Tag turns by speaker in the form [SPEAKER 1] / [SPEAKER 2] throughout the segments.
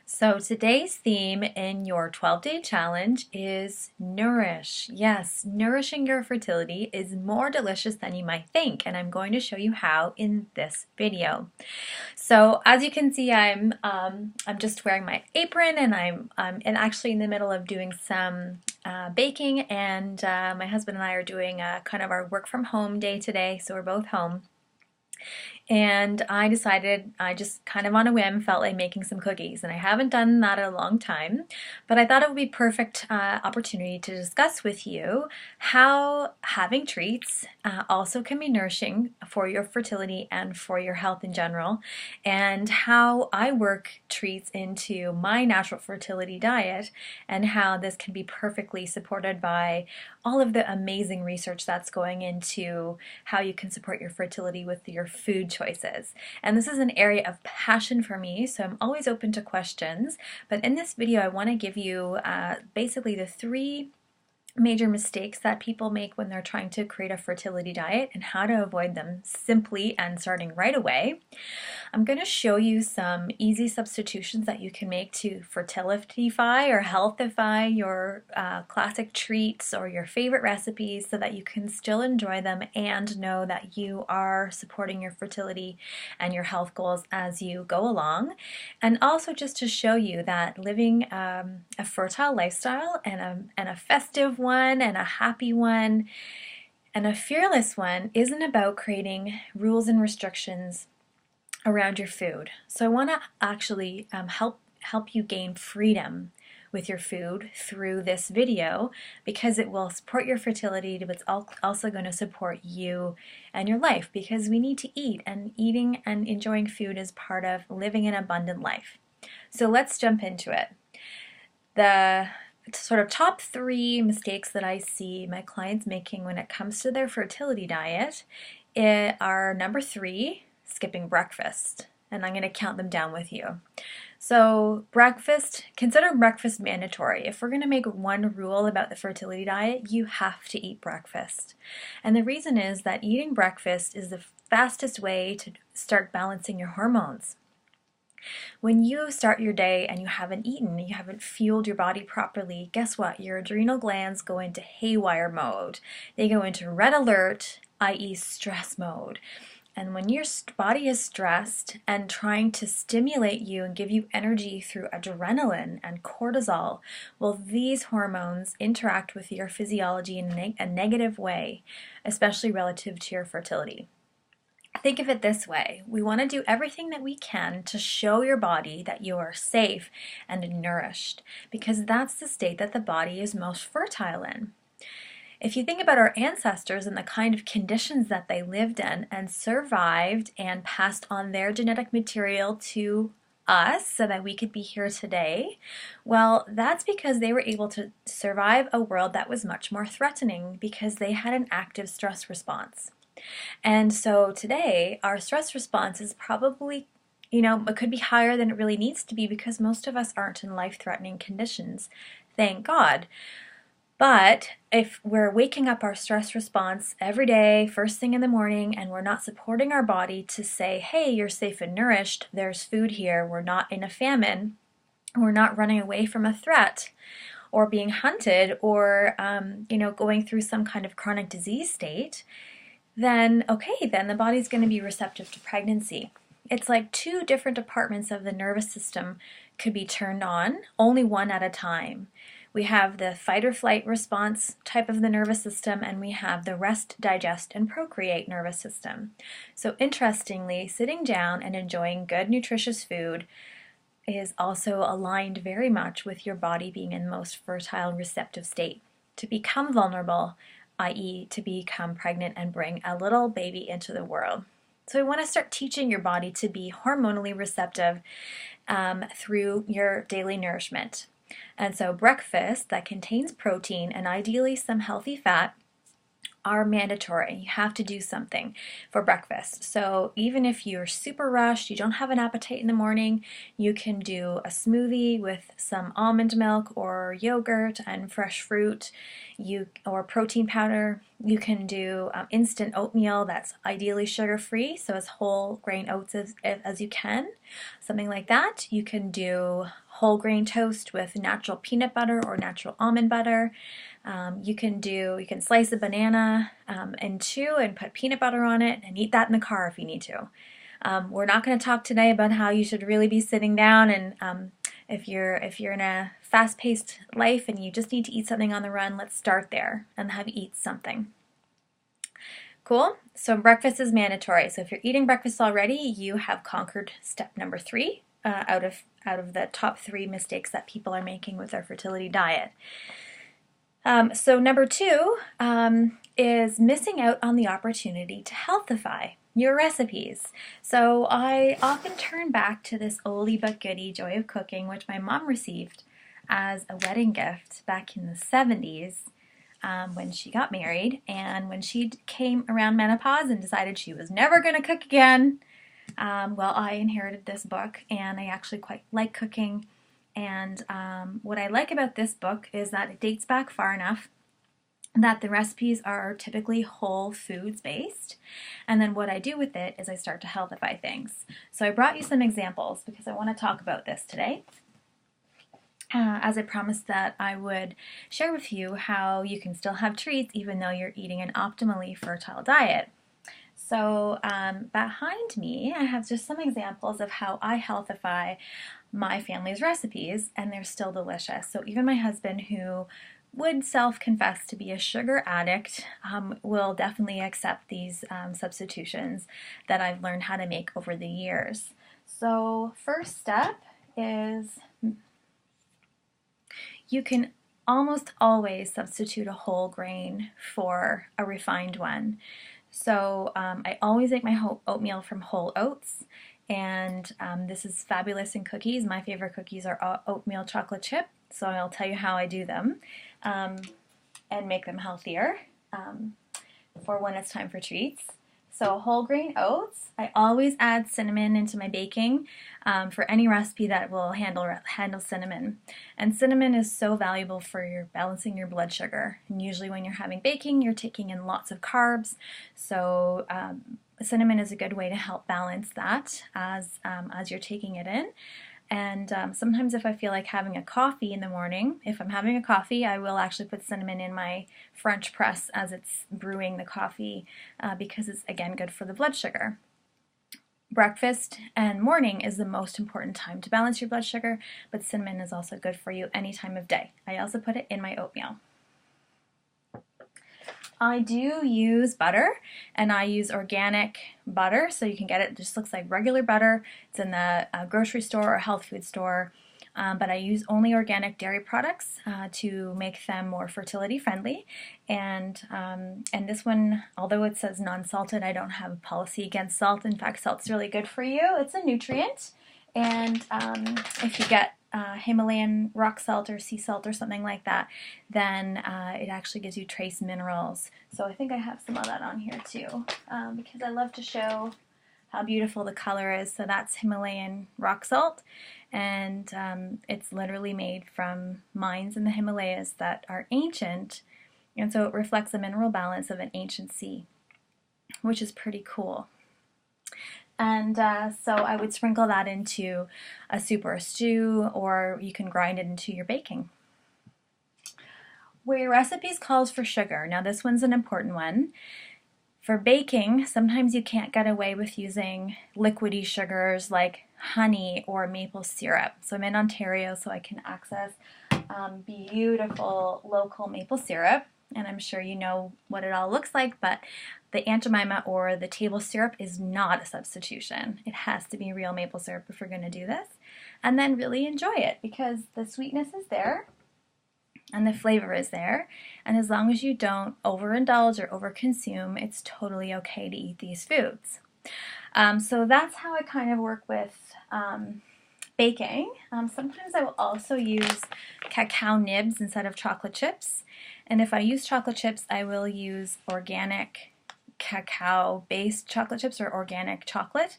[SPEAKER 1] So today's theme in your 12-day challenge is nourish. Yes, nourishing your fertility is more delicious than you might think, and I'm going to show you how in this video. So as you can see, I'm just wearing my apron, and I'm actually in the middle of doing some baking, and my husband and I are doing kind of our work from home day today, so we're both home. And I decided, I just kind of on a whim felt like making some cookies, and I haven't done that in a long time, but I thought it would be perfect opportunity to discuss with you how having treats also can be nourishing for your fertility and for your health in general, and how I work treats into my natural fertility diet, and how this can be perfectly supported by all of the amazing research that's going into how you can support your fertility with your food choices. And this is an area of passion for me, so I'm always open to questions. But in this video, I want to give you basically the three major mistakes that people make when they're trying to create a fertility diet and how to avoid them simply and starting right away. I'm going to show you some easy substitutions that you can make to Fertilify or Healthify your classic treats or your favorite recipes so that you can still enjoy them and know that you are supporting your fertility and your health goals as you go along. And also just to show you that living a fertile lifestyle and a festive one and a happy one and a fearless one isn't about creating rules and restrictions around your food. So I want to actually help you gain freedom with your food through this video, because it will support your fertility, but it's also going to support you and your life, because we need to eat, and eating and enjoying food is part of living an abundant life. So let's jump into it. The sort of top three mistakes that I see my clients making when it comes to their fertility diet are number three, skipping breakfast. And I'm going to count them down with you. So consider breakfast mandatory. If we're going to make one rule about the fertility diet, you have to eat breakfast. And the reason is that eating breakfast is the fastest way to start balancing your hormones. When you start your day and you haven't eaten, you haven't fueled your body properly, guess what? Your adrenal glands go into haywire mode. They go into red alert, i.e. stress mode. And when your body is stressed and trying to stimulate you and give you energy through adrenaline and cortisol, well, these hormones interact with your physiology in a negative way, especially relative to your fertility. Think of it this way. We want to do everything that we can to show your body that you are safe and nourished, because that's the state that the body is most fertile in. If you think about our ancestors and the kind of conditions that they lived in and survived and passed on their genetic material to us so that we could be here today, well, that's because they were able to survive a world that was much more threatening, because they had an active stress response. And so today, our stress response is probably, it could be higher than it really needs to be, because most of us aren't in life-threatening conditions, thank God. But if we're waking up our stress response every day, first thing in the morning, and we're not supporting our body to say, hey, you're safe and nourished, there's food here, we're not in a famine, we're not running away from a threat, or being hunted, or going through some kind of chronic disease state, then the body's going to be receptive to pregnancy. It's like two different departments of the nervous system could be turned on, only one at a time. We have the fight or flight response type of the nervous system, and we have the rest, digest, and procreate nervous system. So interestingly, sitting down and enjoying good, nutritious food is also aligned very much with your body being in the most fertile, receptive state to become vulnerable, i.e. to become pregnant and bring a little baby into the world. So we want to start teaching your body to be hormonally receptive through your daily nourishment. And so breakfast that contains protein and ideally some healthy fat are mandatory. You have to do something for breakfast. So even if you're super rushed, you don't have an appetite in the morning, you can do a smoothie with some almond milk or yogurt and fresh fruit, or protein powder. You can do instant oatmeal that's ideally sugar-free, so as whole grain oats as you can, something like that. You can do whole grain toast with natural peanut butter or natural almond butter. You can slice a banana in two and put peanut butter on it and eat that in the car if you need to. We're not going to talk today about how you should really be sitting down, and if you're in a fast-paced life and you just need to eat something on the run, let's start there and have you eat something. Cool. So breakfast is mandatory. So if you're eating breakfast already, you have conquered step number 3 out of the top 3 mistakes that people are making with their fertility diet. So number 2 is missing out on the opportunity to healthify your recipes. So I often turn back to this oldie but goodie Joy of Cooking, which my mom received as a wedding gift back in the 70s when she got married, and when she came around menopause and decided she was never going to cook again. Well, I inherited this book, and I actually quite like cooking. And what I like about this book is that it dates back far enough that the recipes are typically whole foods based. And then what I do with it is I start to healthify things. So I brought you some examples because I want to talk about this today. As I promised that I would share with you how you can still have treats even though you're eating an optimally fertile diet. So behind me, I have just some examples of how I healthify my family's recipes, and they're still delicious. So even my husband, who would self-confess to be a sugar addict, will definitely accept these substitutions that I've learned how to make over the years. So first step is you can almost always substitute a whole grain for a refined one. So I always make my oatmeal from whole oats, and this is fabulous in cookies. My favorite cookies are oatmeal chocolate chip, so I'll tell you how I do them and make them healthier for when it's time for treats. So whole grain oats, I always add cinnamon into my baking for any recipe that will handle cinnamon. And cinnamon is so valuable for balancing your blood sugar. And usually when you're having baking, you're taking in lots of carbs. So cinnamon is a good way to help balance that as you're taking it in. And sometimes if I feel like having a coffee in the morning, if I'm having a coffee, I will actually put cinnamon in my French press as it's brewing the coffee because it's, again, good for the blood sugar. Breakfast and morning is the most important time to balance your blood sugar, but cinnamon is also good for you any time of day. I also put it in my oatmeal. I do use butter, and I use organic butter, so you can get it. It just looks like regular butter. It's in the grocery store or health food store, but I use only organic dairy products to make them more fertility friendly. And this one, although it says non-salted, I don't have a policy against salt. In fact, salt's really good for you. It's a nutrient, and if you get Himalayan rock salt or sea salt or something like that, then it actually gives you trace minerals. So I think I have some of that on here too because I love to show how beautiful the color is. So that's Himalayan rock salt, and it's literally made from mines in the Himalayas that are ancient, and so it reflects the mineral balance of an ancient sea, which is pretty cool. And so I would sprinkle that into a soup or a stew, or you can grind it into your baking. Where your recipe calls for sugar, now this one's an important one. For baking, sometimes you can't get away with using liquidy sugars like honey or maple syrup. So I'm in Ontario, so I can access beautiful local maple syrup. And I'm sure you know what it all looks like, but the Aunt Jemima or the table syrup is not a substitution. It has to be real maple syrup if we're going to do this. And then really enjoy it because the sweetness is there and the flavor is there. And as long as you don't overindulge or overconsume, it's totally okay to eat these foods. So that's how I kind of work with baking. Sometimes I will also use cacao nibs instead of chocolate chips. And if I use chocolate chips, I will use organic cacao-based chocolate chips or organic chocolate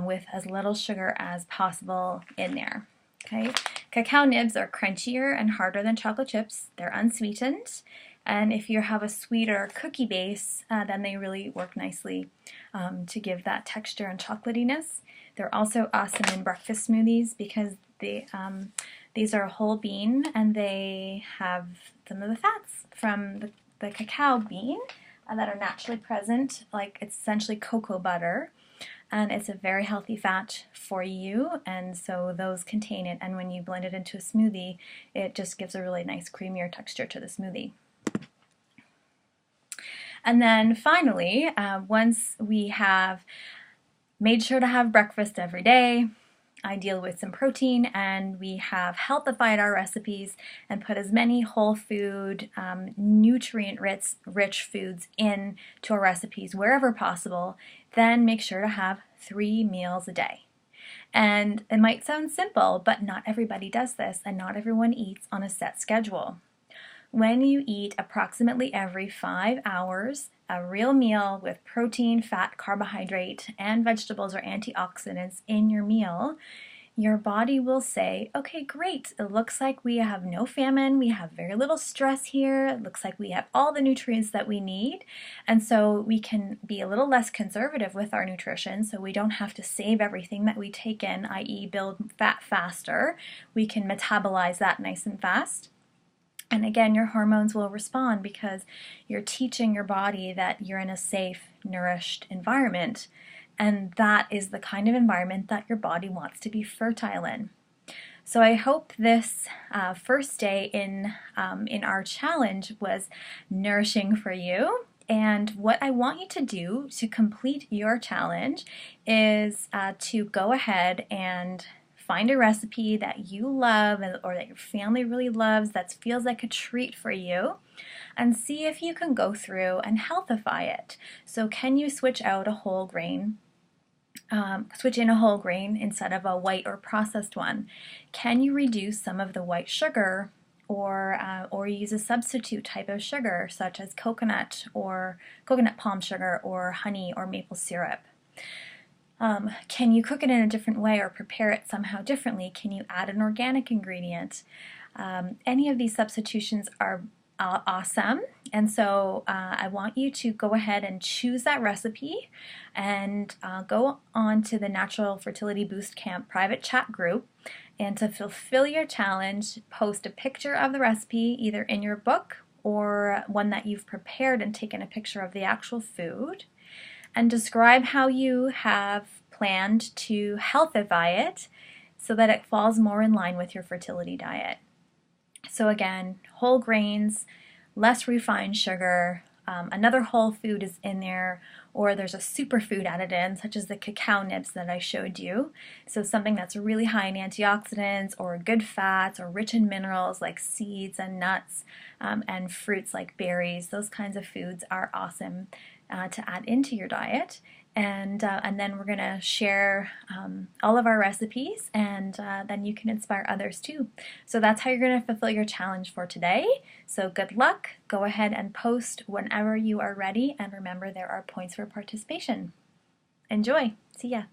[SPEAKER 1] with as little sugar as possible in there. Okay, cacao nibs are crunchier and harder than chocolate chips. They're unsweetened, and if you have a sweeter cookie base, then they really work nicely to give that texture and chocolatiness. They're also awesome in breakfast smoothies because These are whole bean, and they have some of the fats from the cacao bean that are naturally present, like it's essentially cocoa butter, and it's a very healthy fat for you, and so those contain it, and when you blend it into a smoothie, it just gives a really nice creamier texture to the smoothie. And then finally, once we have made sure to have breakfast every day, ideal with some protein, and we have healthified our recipes and put as many whole food, nutrient-rich foods in to our recipes wherever possible, then make sure to have 3 meals a day. And it might sound simple, but not everybody does this, and not everyone eats on a set schedule. When you eat approximately every 5 hours, a real meal with protein, fat, carbohydrate, and vegetables or antioxidants in your meal, your body will say, okay, great, it looks like we have no famine, we have very little stress here, it looks like we have all the nutrients that we need, and so we can be a little less conservative with our nutrition, so we don't have to save everything that we take in, i.e. build fat faster. We can metabolize that nice and fast. And again, your hormones will respond because you're teaching your body that you're in a safe, nourished environment. And that is the kind of environment that your body wants to be fertile in. So I hope this first day in our challenge was nourishing for you. And what I want you to do to complete your challenge is to go ahead and find a recipe that you love or that your family really loves that feels like a treat for you, and see if you can go through and healthify it. So can you switch out a whole grain, switch in a whole grain instead of a white or processed one? Can you reduce some of the white sugar or use a substitute type of sugar such as coconut palm sugar or honey or maple syrup? Can you cook it in a different way or prepare it somehow differently? Can you add an organic ingredient? Any of these substitutions are awesome, and so I want you to go ahead and choose that recipe and go on to the Natural Fertility Boost Camp private chat group, and to fulfill your challenge, post a picture of the recipe either in your book or one that you've prepared and taken a picture of the actual food, and describe how you have planned to healthify it so that it falls more in line with your fertility diet. So again, whole grains, less refined sugar, another whole food is in there, or there's a superfood added in, such as the cacao nibs that I showed you. So something that's really high in antioxidants or good fats or rich in minerals like seeds and nuts and fruits like berries. Those kinds of foods are awesome to add into your diet. And then we're going to share all of our recipes, and then you can inspire others too. So that's how you're going to fulfill your challenge for today. So good luck. Go ahead and post whenever you are ready, and remember there are points for participation. Enjoy. See ya.